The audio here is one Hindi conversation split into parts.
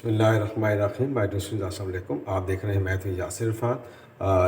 बिस्मिल्लाहिर्रहमानिर्रहीम। माय डियर स्टूडेंट्स, अस्सलाम वालेकुम। आप देख रहे हैं math with Yasir Irfan.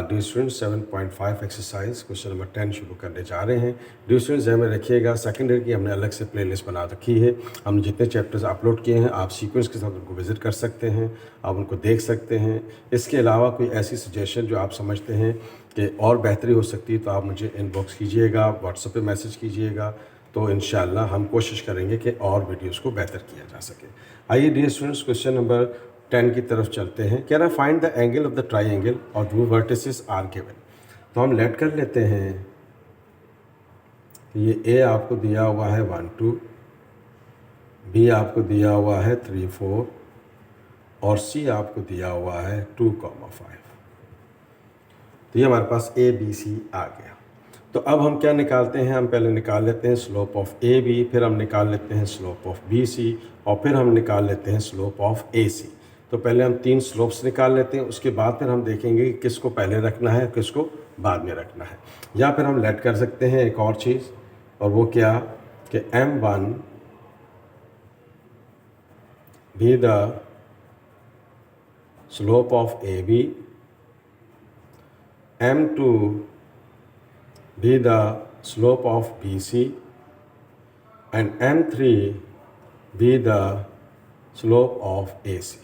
Dear students, 7.5 exercise question number 10 शुरू करने जा रहे हैं। डियर स्टूडेंट्स, ध्यान में रखिएगा, सेकेंड ईयर की हमने अलग से प्लेलिस्ट बना रखी है। हमने जितने चैप्टर्स अपलोड किए हैं आप सीक्वेंस के साथ उनको विजिट कर सकते हैं, आप उनको देख सकते हैं। इसके अलावा कोई ऐसी सजेशन जो आप समझते हैं कि और बेहतरी हो सकती है तो आप मुझे इनबॉक्स कीजिएगा, व्हाट्सएप पे मैसेज कीजिएगा, तो इंशाल्लाह हम कोशिश करेंगे कि और वीडियोस को बेहतर किया जा सके। आइए डियर स्टूडेंट्स, क्वेश्चन नंबर 10 की तरफ चलते हैं। कह रहा find the angle of the triangle और टू वर्टिसेस आर गिवन। तो हम लेट कर लेते हैं, ये ए आपको दिया हुआ है 1 2, बी आपको दिया हुआ है 3 4 और सी आपको दिया हुआ है 2,5। तो ये हमारे पास ए बी सी आ गया। तो अब हम क्या निकालते हैं, हम पहले निकाल लेते हैं स्लोप ऑफ ए बी, फिर हम निकाल लेते हैं स्लोप ऑफ बी सी और फिर हम निकाल लेते हैं स्लोप ऑफ ए सी। तो पहले हम 3 स्लोप्स निकाल लेते हैं, उसके बाद फिर हम देखेंगे कि किसको पहले रखना है किसको बाद में रखना है। या फिर हम लेट कर सकते हैं एक और चीज़, और वो क्या कि M1 भी the slope of A B, M2 be the slope of BC and M3 be the slope of AC।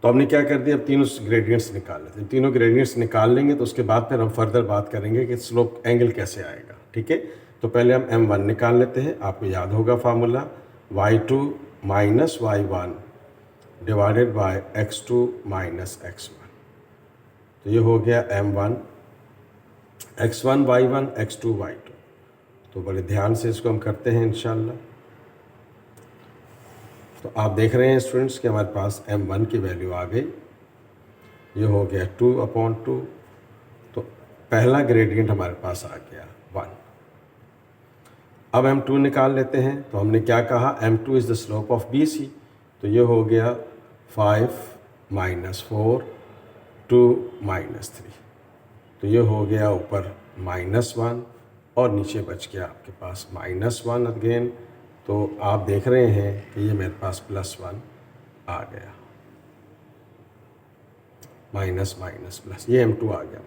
तो हमने क्या कर दिया, अब तीनों ग्रेडियंट्स निकाल लेते हैं। तीनों ग्रेडियंट्स निकाल लेंगे तो उसके बाद फिर हम फर्दर बात करेंगे कि स्लोप एंगल कैसे आएगा। ठीक है, तो पहले हम M1 निकाल लेते हैं। आपको याद होगा formula y2 minus y1 divided by x2 minus x1। तो ये हो गया M1 x1 y1 x2 y2। तो बड़े ध्यान से इसको हम करते हैं इंशाल्लाह। तो आप देख रहे हैं स्टूडेंट्स कि हमारे पास M1 की वैल्यू आ गई, ये हो गया 2/2। तो पहला ग्रेडियंट हमारे पास आ गया 1। अब M2 निकाल लेते हैं। तो हमने क्या कहा, M2 is the slope of BC। तो ये हो गया 5 - 4 2 - 3। तो ये हो गया ऊपर -1 और नीचे बच गया आपके पास -1 अगेन। तो आप देख रहे हैं कि ये मेरे पास +1 आ गया, माइनस माइनस प्लस, ये M2 आ गया।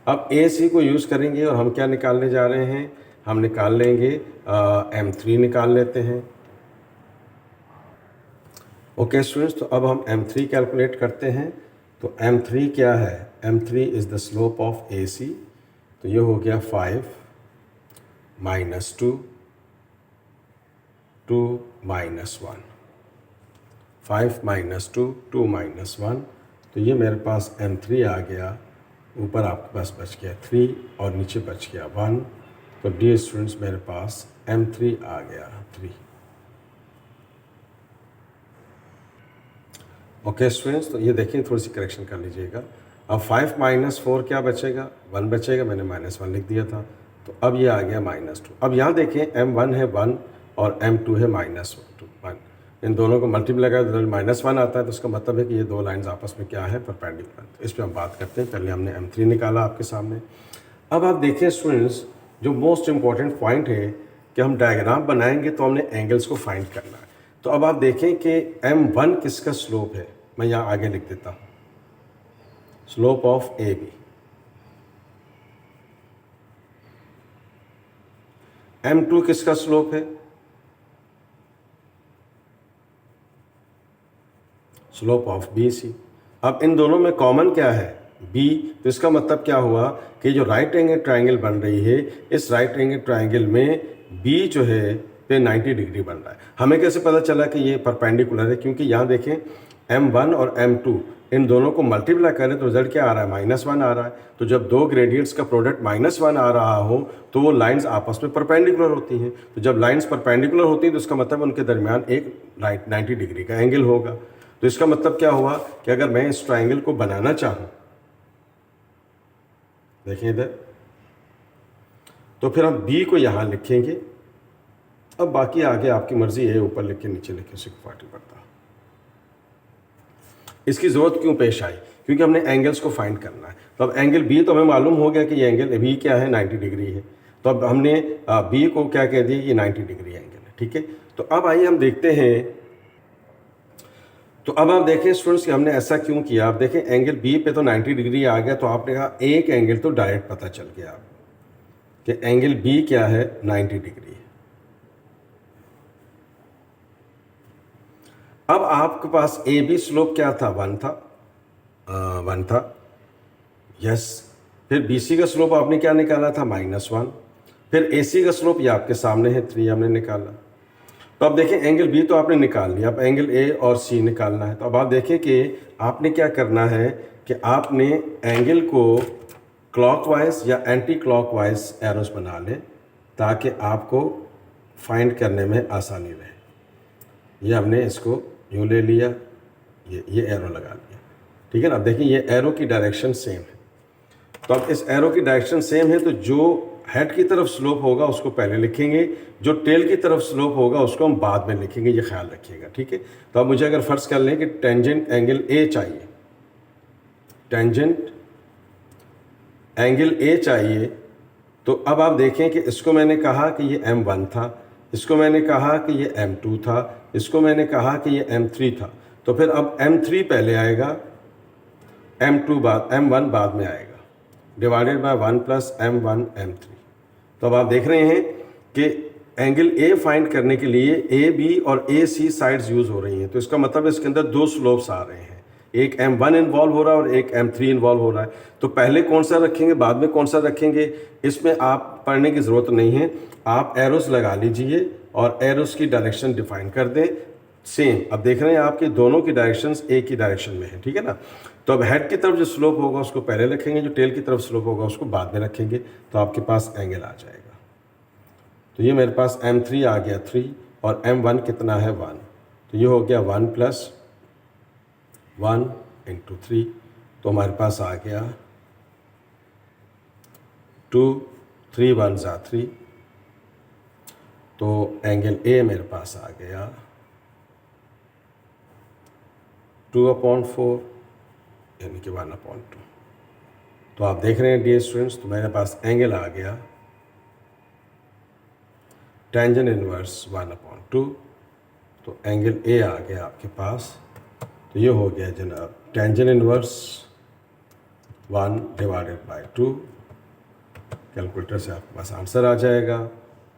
अब AC को यूज़ करेंगे और हम क्या निकालने जा रहे हैं, हम निकाल लेंगे M3 निकाल लेते हैं। ओके स्टूडेंट्स, तो अब हम M3 कैलकुलेट करते हैं। तो M3 क्या है, M3 is the slope of AC। तो ये हो गया 5 - 2 2 - 1, 5 - 2 2 - 1। तो ये मेरे पास M3 आ गया। ऊपर आपके पास बच गया 3 और नीचे बच गया 1। तो डियर स्टूडेंट्स, मेरे पास M3 आ गया 3। ओके स्टूडेंट्स, तो ये देखिए, थोड़ी सी करेक्शन कर लीजिएगा। अब 5 - 4 क्या बचेगा, 1 बचेगा। मैंने -1 लिख दिया था। तो अब ये आ गया -2। अब यहाँ देखें, M1 है 1 और M2 है -1। इन दोनों को मल्टीप्लाई करें तो -1 आता है। तो उसका मतलब है कि ये दो लाइंस आपस में क्या है, परपेंडिकुलर। तो इस पर हम बात करते हैं। पहले हमने M3 निकाला आपके सामने। अब आप देखिए स्टूडेंट्स, जो मोस्ट इम्पॉर्टेंट पॉइंट है कि हम डायग्राम बनाएंगे तो हमने एंगल्स को फाइंड करना है। तो अब आप देखें कि M1 किसका स्लोप है, मैं यहाँ आगे लिख देता हूँ, स्लोप ऑफ AB। M2 किसका स्लोप है, स्लोप ऑफ BC। अब इन दोनों में कॉमन क्या है, B। तो इसका मतलब क्या हुआ कि जो राइट एंगल ट्रायंगल बन रही है, इस राइट एंगल ट्रायंगल में B जो है पे 90 डिग्री बन रहा है। हमें कैसे पता चला कि ये परपेंडिकुलर है, क्योंकि यहाँ देखें M1 और M2 इन दोनों को मल्टीप्लाई करें तो रिजल्ट क्या आ रहा है, -1 आ रहा है। तो जब दो ग्रेडियंट्स का प्रोडक्ट -1 आ रहा हो तो वो लाइंस आपस में परपेंडिकुलर होती हैं। तो जब लाइंस परपेंडिकुलर होती हैं तो इसका मतलब उनके दरमियान एक 90 डिग्री का एंगल होगा। तो इसका मतलब क्या हुआ कि अगर मैं इस ट्राइंगल को बनाना चाहूँ, देखिए इधर, तो फिर हम B को यहाँ लिखेंगे। अब बाकी आगे आपकी मर्जी है, ऊपर लिखे नीचे लिखे, उसी को पार्टी पड़ता। इसकी ज़रूरत क्यों पेश आई, क्योंकि हमने एंगल्स को फाइंड करना है। तो अब एंगल B तो हमें मालूम हो गया कि ये एंगल B क्या है, 90 डिग्री है। तो अब हमने B को क्या कह दिया, ये 90 डिग्री एंगल है। ठीक है, तो अब आइए हम देखते हैं तो अब आप देखें स्टूडेंट्स कि हमने ऐसा क्यों किया। आप देखें एंगल बी पे तो 90 डिग्री आ गया, तो आपने कहा एक एंगल तो डायरेक्ट पता चल गया कि एंगल बी क्या है, 90 डिग्री। अब आपके पास ए बी स्लोप क्या था, 1 था, 1 था, यस। फिर बी सी का स्लोप आपने क्या निकाला था, -1। फिर ए सी का स्लोप ये आपके सामने है, 3 हमने निकाला। तो अब देखें एंगल बी तो आपने निकाल लिया, अब एंगल ए और सी निकालना है। तो अब आप देखें कि आपने क्या करना है कि आपने एंगल को क्लॉकवाइज या एंटी क्लॉकवाइज एरोस बना लें ताकि आपको फाइंड करने में आसानी रहे। ये हमने इसको यूँ ले लिया, ये एरो लगा लिया, ठीक है ना। अब देखिए ये एरो की डायरेक्शन सेम है। तो अब इस एरो की डायरेक्शन सेम है, तो जो हेड की तरफ स्लोप होगा उसको पहले लिखेंगे, जो टेल की तरफ स्लोप होगा उसको हम बाद में लिखेंगे, ये ख्याल रखिएगा, ठीक है। तो अब मुझे अगर फर्ज कर लें कि टेंजेंट एंगल ए चाहिए, टेंजेंट एंगल ए चाहिए, तो अब आप देखें कि इसको मैंने कहा कि ये M1 था, इसको मैंने कहा कि ये M2 था, इसको मैंने कहा कि ये M3 था। तो फिर अब M3 पहले आएगा, M1 बाद में आएगा, डिवाइडेड बाय 1 + M1 M3। तो अब आप देख रहे हैं कि एंगल ए फाइंड करने के लिए ए बी और ए सी साइड्स यूज़ हो रही हैं। तो इसका मतलब इसके अंदर 2 स्लोप्स आ रहे हैं, एक M1 इन्वॉल्व हो रहा है और एक M3 इन्वॉल्व हो रहा है। तो पहले कौन सा रखेंगे, बाद में कौन सा रखेंगे, इसमें आप पढ़ने की ज़रूरत नहीं है। आप एरोस लगा लीजिए और एरोस की डायरेक्शन डिफाइन कर दें सेम। अब देख रहे हैं आपके दोनों की डायरेक्शंस एक ही डायरेक्शन में है, ठीक है ना। तो अब हेड की तरफ जो स्लोप होगा उसको पहले रखेंगे, जो टेल की तरफ स्लोप होगा उसको बाद में रखेंगे, तो आपके पास एंगल आ जाएगा। तो ये मेरे पास M3 आ गया 3 और M1 कितना है 1, तो ये हो गया 1 + 1 × 3, तो हमारे पास आ गया 2, 3 × 1 = 3। तो एंगल ए मेरे पास आ गया 2/4 यानी कि 1/2। तो आप देख रहे हैं डियर स्टूडेंट्स, तो मेरे पास एंगल आ गया टेंजेंट इनवर्स 1/2। तो एंगल ए आ गया आपके पास, तो ये हो गया जनाब टेंजेंट इनवर्स 1/2। कैलकुलेटर से आपके पास आंसर आ जाएगा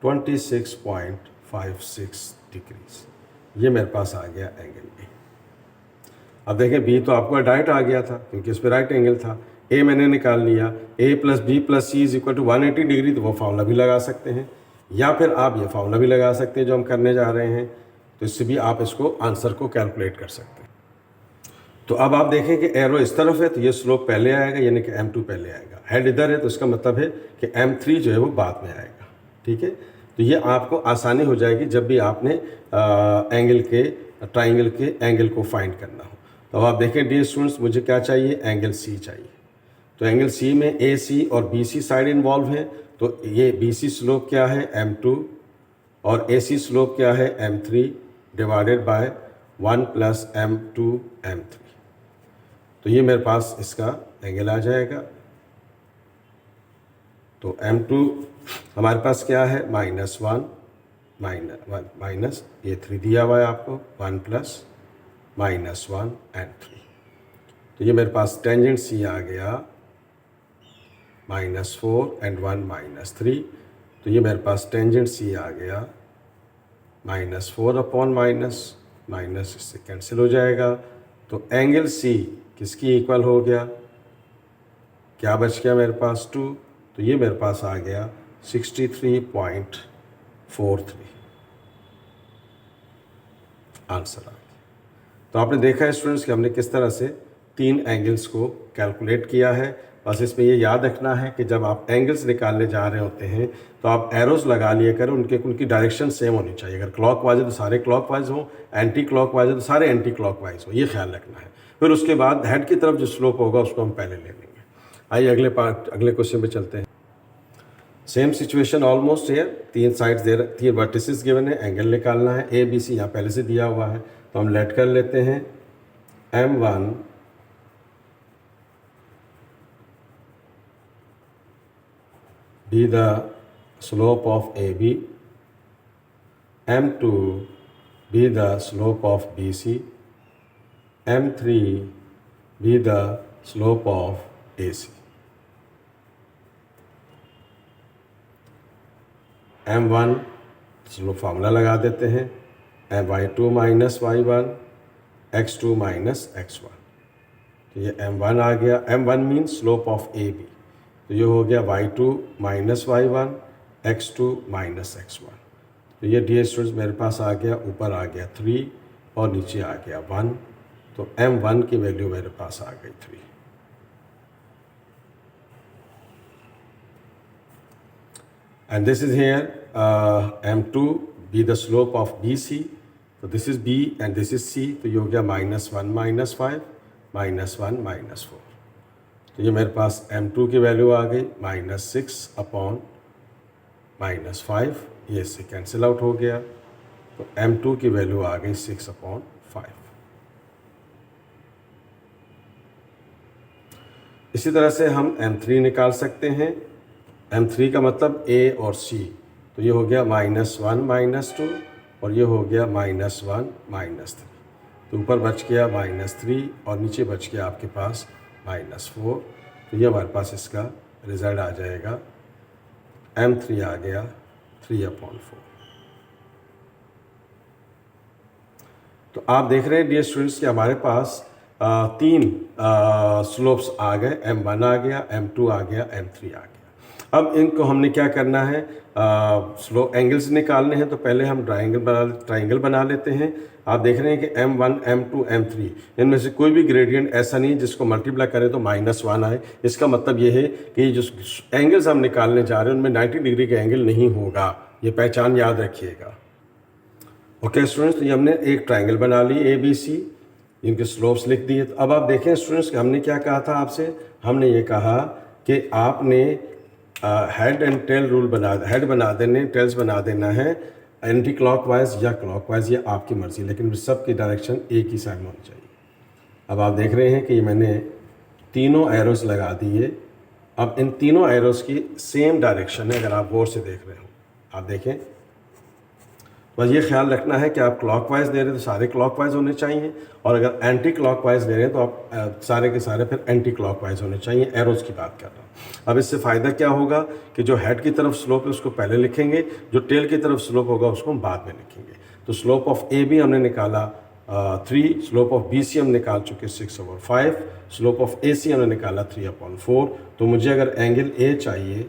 26.56 डिग्रीज। ये मेरे पास आ गया एंगल ए। अब देखें बी तो आपका डायरेक्ट आ गया था क्योंकि इस पर राइट एंगल था। ए मैंने निकाल लिया, a + b + c = 180 डिग्री, तो वो फार्मूला भी लगा सकते हैं, या फिर आप ये फार्मूला भी लगा सकते हैं जो हम करने जा रहे हैं। तो इससे भी आप इसको आंसर को कैलकुलेट कर सकते हैं। तो अब आप देखें कि एरो इस तरफ है तो ये स्लोप पहले आएगा, यानी कि M2 पहले आएगा। हेड इधर है तो इसका मतलब है कि M3 जो है वो बाद में आएगा, ठीक है। तो ये आपको आसानी हो जाएगी जब भी आपने ट्राइंगल के एंगल को फाइंड करना हो। तो अब आप देखें डियर स्टूडेंट्स, मुझे क्या चाहिए, एंगल सी चाहिए। तो एंगल सी में ए सी और बी सी साइड इन्वॉल्व हैं। तो ये बी सी स्लोप क्या है, M2, और ए सी स्लोप क्या है, M3, divided by 1 + M2 M3। तो ये मेरे पास इसका एंगल आ जाएगा। तो M2 हमारे पास क्या है, -1 माइनस ये 3 दिया हुआ है आपको, 1 + -1 and 3। तो ये मेरे पास टेंजेंट सी आ गया -4 and 1 -3। तो ये मेरे पास टेंजेंट सी आ गया -4/- माइनस इससे कैंसिल हो जाएगा। तो एंगल सी किसकी इक्वल हो गया, क्या बच गया मेरे पास 2। तो ये मेरे पास आ गया 63.43 आंसर आ गया। तो आपने देखा है स्टूडेंट्स कि हमने किस तरह से 3 एंगल्स को कैलकुलेट किया है। बस इसमें ये याद रखना है कि जब आप एंगल्स निकालने जा रहे होते हैं तो आप एरोस लगा लिया करें, उनकी डायरेक्शन सेम होनी चाहिए। अगर क्लॉकवाइज है तो सारे क्लॉकवाइज हों, एंटी क्लॉकवाइज है तो सारे एंटी क्लॉकवाइज हों, ये ख्याल रखना है। फिर उसके बाद हेड की तरफ जो स्लोप होगा उसको हम पहले ले लेंगे। आइए अगले क्वेश्चन पे चलते हैं। सेम सिचुएशन ऑलमोस्ट है, 3 साइड्स 3 वर्टिसेस गिवन है, एंगल निकालना है। ए बी सी यहाँ पहले से दिया हुआ है, तो हम लेट कर लेते हैं M1 be the slope of AB, M2 be the slope of BC, M3 be the slope of AC. M1 slope formula लगा देते हैं, y2 minus y1 x2 minus x1। तो ये M1 आ गया। M1 means slope of AB, तो ये हो गया y2 minus y1 x2 minus x1। तो ये डियर स्टूडेंट्स मेरे पास आ गया, ऊपर आ गया 3 और नीचे आ गया 1। तो M1 की वैल्यू मेरे पास आ गई 3। And this is here M2 be the slope of BC. So this is B and this is C. तो ये हो गया -1 माइनस 5 -1 माइनस 4। तो ये मेरे पास M2 की वैल्यू आ गई -6 अपॉन -5। ये से कैंसिल आउट हो गया। तो M2 की वैल्यू आ गई 6 अपॉन 5। इसी तरह से हम M3 निकाल सकते हैं। M3 का मतलब A और C। तो ये हो गया -1 -2 और ये हो गया -1 -3। तो ऊपर बच गया -3 और नीचे बच गया आपके पास -4। तो ये हमारे पास इसका रिज़ल्ट आ जाएगा। M3 आ गया 3/4। तो आप देख रहे हैं डियर स्टूडेंट्स कि हमारे पास तीन स्लोप्स आ गए। M1 आ गया, M2 आ गया, M3 आ गया। अब इनको हमने क्या करना है, स्लोप एंगल्स निकालने हैं। तो पहले हम ट्राइंगल बना लेते हैं। आप देख रहे हैं कि M1 M2 M3 इनमें से कोई भी ग्रेडियंट ऐसा नहीं है जिसको मल्टीप्लाई करें तो -1 आए। इसका मतलब ये है कि जो एंगल्स हम निकालने जा रहे हैं उनमें 90 डिग्री का एंगल नहीं होगा। ये पहचान याद रखिएगा। ओके स्टूडेंट्स, तो ये हमने एक ट्राइंगल बना ली ABC, इनके स्लोप्स लिख दिए। तो अब आप देखें स्टूडेंट्स कि हमने क्या कहा था आपसे, हमने ये कहा कि आपने head and tell rule head बना देने, टेल्स बना देना है एंटी क्लॉकवाइज या क्लॉकवाइज, ये आपकी मर्ज़ी, लेकिन सब की डायरेक्शन एक ही साइड में होनी चाहिए। अब आप देख रहे हैं कि मैंने तीनों एरोस लगा दिए। अब इन तीनों एरोस की सेम डायरेक्शन है। अगर आप गौर से देख रहे हो, आप देखें, बस ये ख्याल रखना है कि आप क्लॉकवाइज दे रहे हैं तो सारे क्लॉकवाइज होने चाहिए, और अगर एंटी क्लॉकवाइज दे रहे हैं तो आप सारे के सारे फिर एंटी क्लॉकवाइज होने चाहिए। एरोज की बात कर रहा हूँ। अब इससे फ़ायदा क्या होगा कि जो हेड की तरफ स्लोप है उसको पहले लिखेंगे, जो टेल की तरफ स्लोप होगा उसको हम बाद में लिखेंगे। तो स्लोप ऑफ ए बी हमने निकाला 3, स्लोप ऑफ बी सी हम निकाल चुके 6/5, स्लोप ऑफ ए सी हमने निकाला 3/4। तो मुझे अगर एंगल ए चाहिए,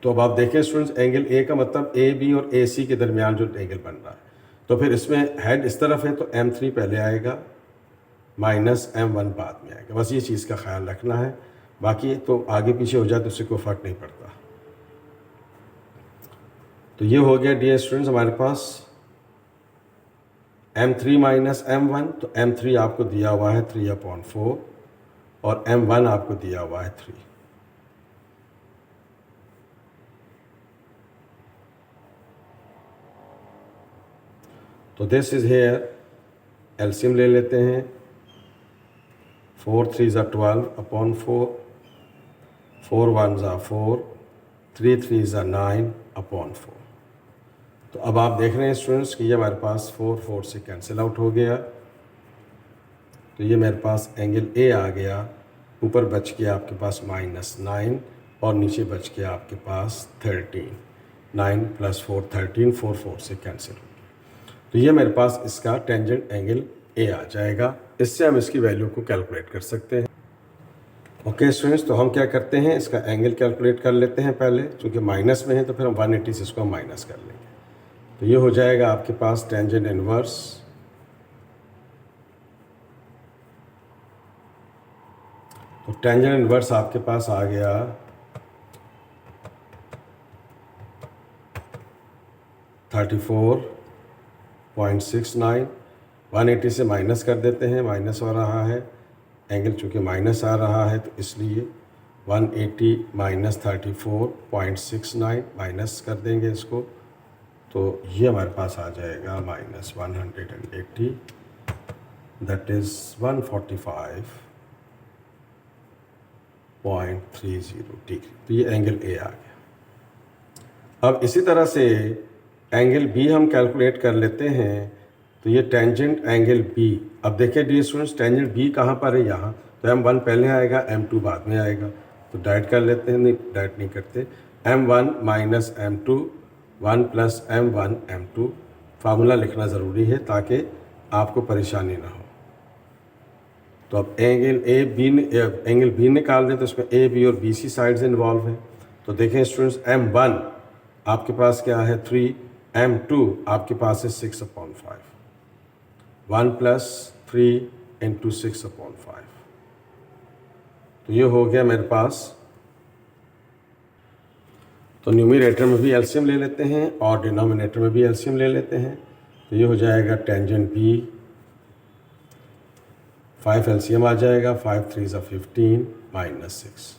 तो अब आप देखें स्टूडेंट्स, एंगल ए का मतलब ए बी और ए सी के दरमियान जो एंगल बन रहा है, तो फिर इसमें हेड इस तरफ है तो M3 पहले आएगा -M1 बाद में आएगा। बस ये चीज़ का ख्याल रखना है, बाकी तो आगे पीछे हो जाए तो उससे कोई फ़र्क नहीं पड़ता। तो ये हो गया डियर स्टूडेंट्स हमारे पास M3 -M1। तो M3 आपको दिया हुआ है 3/4 और M1 आपको दिया हुआ है 3। तो दिस इज़ हेयर, एलसीएम ले लेते हैं। 4 3 ज़ा 12/4, 4 1 ज़ा 4, 3 3 ज़ा 9/4। तो अब आप देख रहे हैं स्टूडेंट्स कि ये हमारे पास 4 4 से कैंसिल आउट हो गया। तो ये मेरे पास एंगल ए आ गया, ऊपर बच गया आपके पास -9 और नीचे बच गया आपके पास 13। 9 + 4 13, 4 4 से कैंसिल हो गया। तो ये मेरे पास इसका टेंजेंट एंगल ए आ जाएगा। इससे हम इसकी वैल्यू को कैलकुलेट कर सकते हैं। ओके स्टूडेंट्स, तो हम क्या करते हैं, इसका एंगल कैलकुलेट कर लेते हैं पहले। चूँकि माइनस में है तो फिर हम 180 से इसको माइनस कर लेंगे। तो ये हो जाएगा आपके पास टेंजेंट इनवर्स तो टेंजेंट इनवर्स आपके पास आ गया 34.69। 180 से माइनस कर देते हैं, माइनस हो रहा है एंगल, चूँकि माइनस आ रहा है तो इसलिए 180 - 34.69 माइनस कर देंगे इसको। तो ये हमारे पास आ जाएगा -180, दैट इज़ 145.30 डिग्री। तो ये एंगल ए आ गया। अब इसी तरह से एंगल बी हम कैलकुलेट कर लेते हैं। तो ये टेंजेंट एंगल बी। अब देखिए डियर स्टूडेंट्स, टेंजेंट बी कहाँ पर है, यहाँ। तो M1 पहले आएगा, M2 बाद में आएगा। तो डाइट कर लेते हैं, नहीं डाइट नहीं करते। M1 minus M2 1 plus M1 M2। Formula लिखना ज़रूरी है ताकि आपको परेशानी ना हो। तो अब एंगल बी निकाल रहे हैं, तो इसमें ए बी और बी सी साइड्स इन्वॉल्व हैं। तो देखें स्टूडेंट्स, M1 आपके पास क्या है 3, M2 आपके पास है 6/5। 1 प्लस 3 इंटू 6/5। तो ये हो गया मेरे पास। तो न्यूमरेटर में भी एलसीएम ले लेते हैं और डिनोमिनेटर में भी एलसीएम ले लेते हैं। तो ये हो जाएगा टेंजेंट बी, 5 एलसीएम आ जाएगा, 5 3 15 माइनस 6।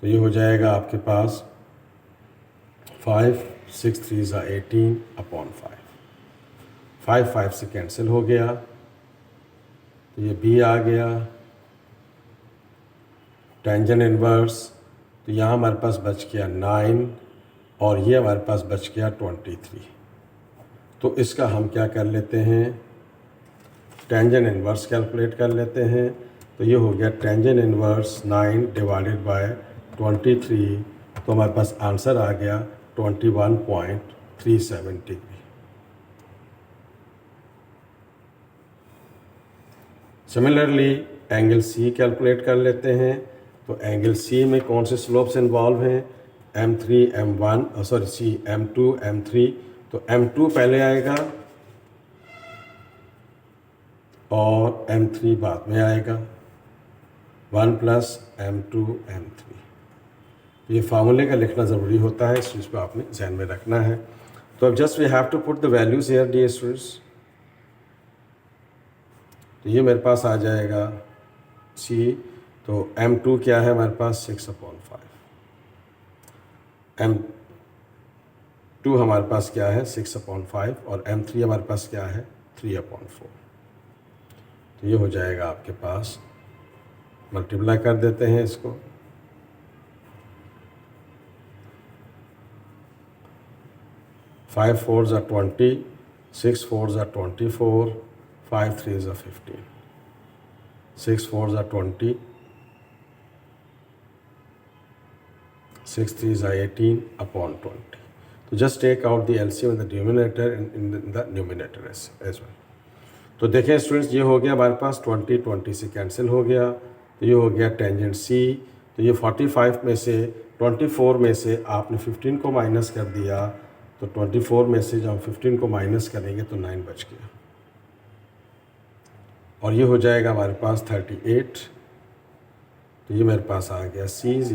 तो ये हो जाएगा आपके पास 5 6 3 18/5। 5 5 से कैंसिल हो गया, तो ये बी आ गया। टेंजेंट इनवर्स, तो यहाँ हमारे पास बच गया 9 और ये हमारे पास बच गया 23। तो इसका हम क्या कर लेते हैं, टेंजेंट इनवर्स कैलकुलेट कर लेते हैं। तो ये हो गया टेंजेंट इनवर्स 9 डिवाइडेड बाय 23। तो हमारे पास आंसर आ गया 21.37 degree. Similarly angle C calculate कर लेते हैं। तो एंगल सी में कौन से स्लोप्स इन्वॉल्व हैं, M3 M1 sorry M2 M3। तो M2 पहले आएगा और M3 बाद में आएगा, 1 प्लस M2 M3। ये फार्मूले का लिखना ज़रूरी होता है, इस चीज़ को आपने ध्यान में रखना है। तो अब just we have to put the values here dear students. तो ये मेरे पास आ जाएगा सी। तो M2 क्या है हमारे पास 6/5। M2 हमारे पास क्या है 6/5 और M3 हमारे पास क्या है 3/4। तो ये हो जाएगा आपके पास, मल्टीप्लाई कर देते हैं इसको। फाइव 4 = 20, 6 4 = 24, 5 3 = 15, 6 4 = 20, 6 3 = 18/20. तो just take out the LCM in the denominator and in the numerator as well. तो देखें स्टूडेंट्स, ये हो गया हमारे पास 20 से कैंसिल हो गया। तो ये हो गया टेंजेंट सी। तो ये 45 में से 24 में से आपने 15 को माइनस कर दिया। तो 24 में से जब हम 15 को माइनस करेंगे तो 9 बच गया और ये हो जाएगा हमारे पास 38। तो ये मेरे पास आ गया C =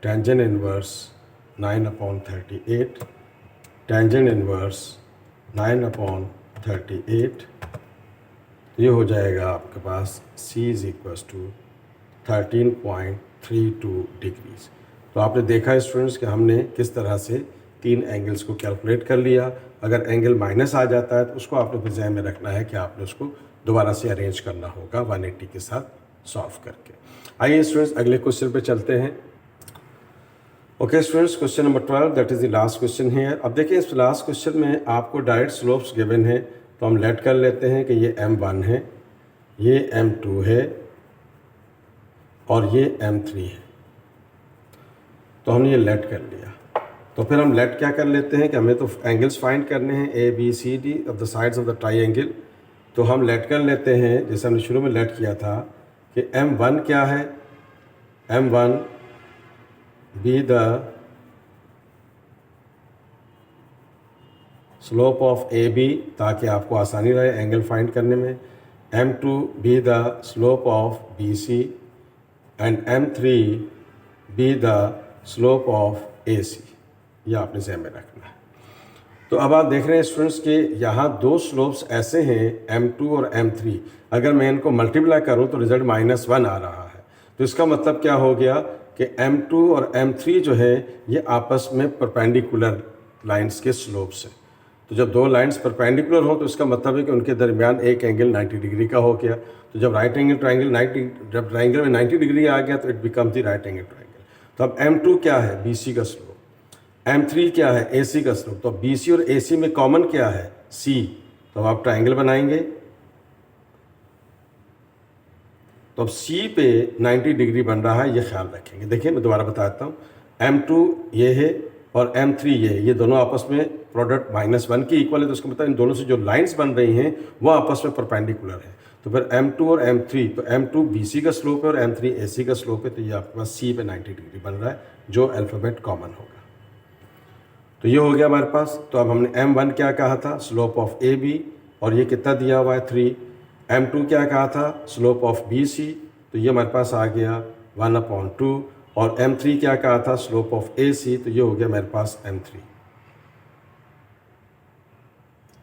tangent inverse 9/38। Tangent inverse 9/38। ये हो जाएगा आपके पास C = 13.32 डिग्रीज। तो आपने देखा स्टूडेंट्स कि हमने किस तरह से 3 एंगल्स को कैलकुलेट कर लिया। अगर एंगल माइनस आ जाता है तो उसको आपने फिर ध्यान में रखना है कि आपने उसको दोबारा से अरेंज करना होगा 180 के साथ सॉल्व करके। आइए स्टूडेंट्स अगले क्वेश्चन पे चलते हैं। Okay students, question number 12, that is the last question है। अब देखिए इस लास्ट क्वेश्चन में आपको डायरेक्ट स्लोप्स गिवन है। तो हम लेट कर लेते हैं कि ये M1 है, ये M2 है और ये M3 है। तो हमने ये लेट कर लिया। तो फिर हम लेट क्या कर लेते हैं कि हमें तो एंगल्स फाइंड करने हैं ABCD of the sides of the triangle. तो हम लेट कर लेते हैं, जैसे हमने शुरू में लेट किया था कि M1 क्या है, M1 be the slope of AB, ताकि आपको आसानी रहे एंगल फाइंड करने में। M2 be the slope of BC and M3 be the slope of AC। ये आपने ध्यान में रखना है। तो अब आप देख रहे हैं स्टूडेंट्स कि यहाँ दो स्लोप्स ऐसे हैं M2 और M3। अगर मैं इनको मल्टीप्लाई करूँ तो रिजल्ट -1 आ रहा है। तो इसका मतलब क्या हो गया कि M2 और M3 जो है ये आपस में परपेंडिकुलर लाइंस के स्लोप्स हैं। तो जब दो लाइंस परपेंडिकुलर हो तो इसका मतलब है कि उनके दरमियान एक एंगल 90 डिग्री का हो गया। तो जब राइट एंगल ट्राइंगल 90, जब ट्राइंगल में 90 डिग्री आ गया तो it become the right angle triangle. तो अब M2 क्या है, BC का स्लोप। M3 क्या है, AC का स्लोप। तो BC और AC में कॉमन क्या है, C। तो अब आप ट्राइंगल बनाएंगे, तो अब C पे 90 डिग्री बन रहा है, ये ख्याल रखेंगे। देखिए मैं दोबारा बताता हूँ, M2 ये है और M3 ये दोनों आपस में प्रोडक्ट -1 के इक्वल है। तो उसका मतलब इन दोनों से जो लाइंस बन रही हैं वो आपस में परपेंडिकुलर है। तो फिर M2 और M3, तो M2 BC का स्लोप है और M3 AC का स्लोप है। तो ये आपके पास C पे 90 डिग्री बन रहा है, जो अल्फ़ाबेट कॉमन होगा। तो ये हो गया हमारे पास। तो अब हमने M1 क्या कहा था, स्लोप ऑफ AB, और ये कितना दिया हुआ है 3। M2 क्या कहा था, स्लोप ऑफ BC, तो ये हमारे पास आ गया 1/2। और M3 क्या कहा था, स्लोप ऑफ AC, तो ये हो गया मेरे पास M3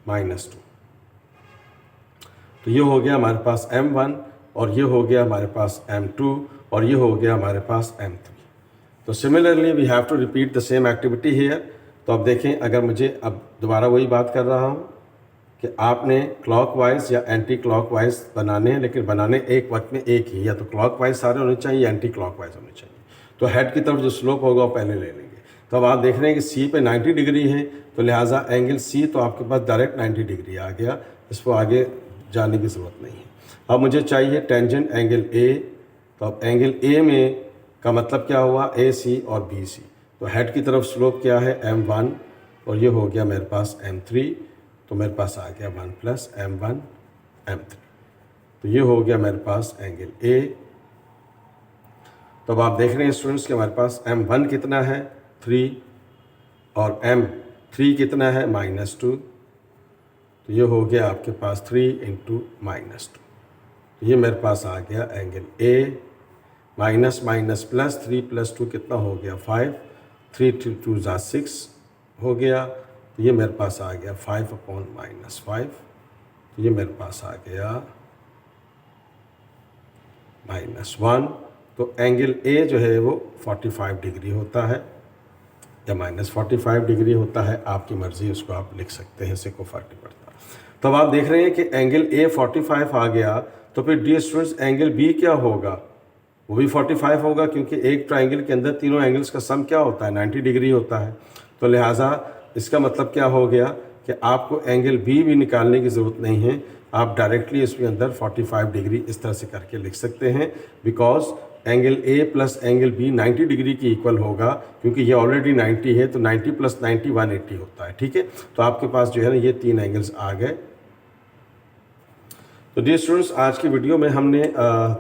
-2। तो ये हो गया हमारे पास M1, और ये हो गया हमारे पास M2, और ये हो गया हमारे पास M3। तो similarly we have to repeat the same activity here. तो अब देखें, अगर मुझे अब दोबारा वही बात कर रहा हूँ कि आपने क्लॉकवाइज या एंटी क्लॉकवाइज बनाने हैं, लेकिन बनाने एक वक्त में एक ही, या तो क्लॉकवाइज सारे होने चाहिए या एंटी क्लॉकवाइज होने चाहिए। तो हेड की तरफ जो स्लोप होगा वो पहले ले लेंगे। तो अब आप देख रहे हैं कि C पे 90 डिग्री है, तो लिहाजा एंगल C तो आपके पास डायरेक्ट 90 डिग्री आ गया, इसको आगे जाने की ज़रूरत नहीं है। अब मुझे चाहिए टेंजेंट एंगल A। तो अब एंगल A में का मतलब क्या हुआ, AC और BC। तो हेड की तरफ स्लोप क्या है, M1, और ये हो गया मेरे पास M3। तो मेरे पास आ गया 1 + M1 M3। तो ये हो गया मेरे पास एंगल A। तो अब आप देख रहे हैं स्टूडेंट्स कि हमारे पास M1 कितना है, 3, और M3 कितना है, -2। तो ये हो गया आपके पास 3 × -2। तो ये मेरे पास आ गया angle A। Minus minus plus, 3 + 2 कितना हो गया, 5। 3 × 2 = 6 हो गया। तो ये मेरे पास आ गया 5/-5। तो ये मेरे पास आ गया -1। तो एंगल A जो है वो 45 डिग्री होता है या -45 डिग्री होता है, आपकी मर्ज़ी, उसको आप लिख सकते हैं, इससे कोई फ़र्क नहीं पड़ता। तो अब आप देख रहे हैं कि एंगल A 45 आ गया, तो फिर डियर स्टूडेंट्स एंगल B क्या होगा, वो भी 45 होगा, क्योंकि एक ट्राइंगल के अंदर तीनों एंगल्स का सम क्या होता है, 90 डिग्री होता है। तो लिहाजा इसका मतलब क्या हो गया कि आपको एंगल B भी निकालने की ज़रूरत नहीं है, आप डायरेक्टली इसके अंदर 45 डिग्री इस तरह से करके लिख सकते हैं, because angle A + angle B 90 degree की इक्वल होगा, क्योंकि ये ऑलरेडी 90 है, तो 90 + 90 180 होता है। ठीक है, तो आपके पास जो है ना ये 3 एंगल्स आ गए। तो डियर स्टूडेंट्स, आज की वीडियो में हमने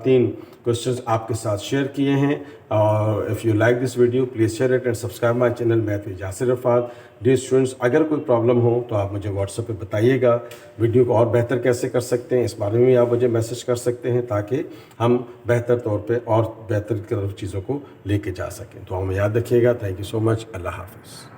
3 क्वेश्चंस आपके साथ शेयर किए हैं, और if you like this video please share it and subscribe my channel math with Yasir Arafat. Dear students, अगर कोई प्रॉब्लम हो तो आप मुझे व्हाट्सएप पे बताइएगा, वीडियो को और बेहतर कैसे कर सकते हैं इस बारे में भी आप मुझे मैसेज कर सकते हैं, ताकि हम बेहतर तौर पे और बेहतर की तरफ चीज़ों को लेके जा सकें। तो हमें याद रखिएगा। Thank you so much. अल्लाह हाफिज़।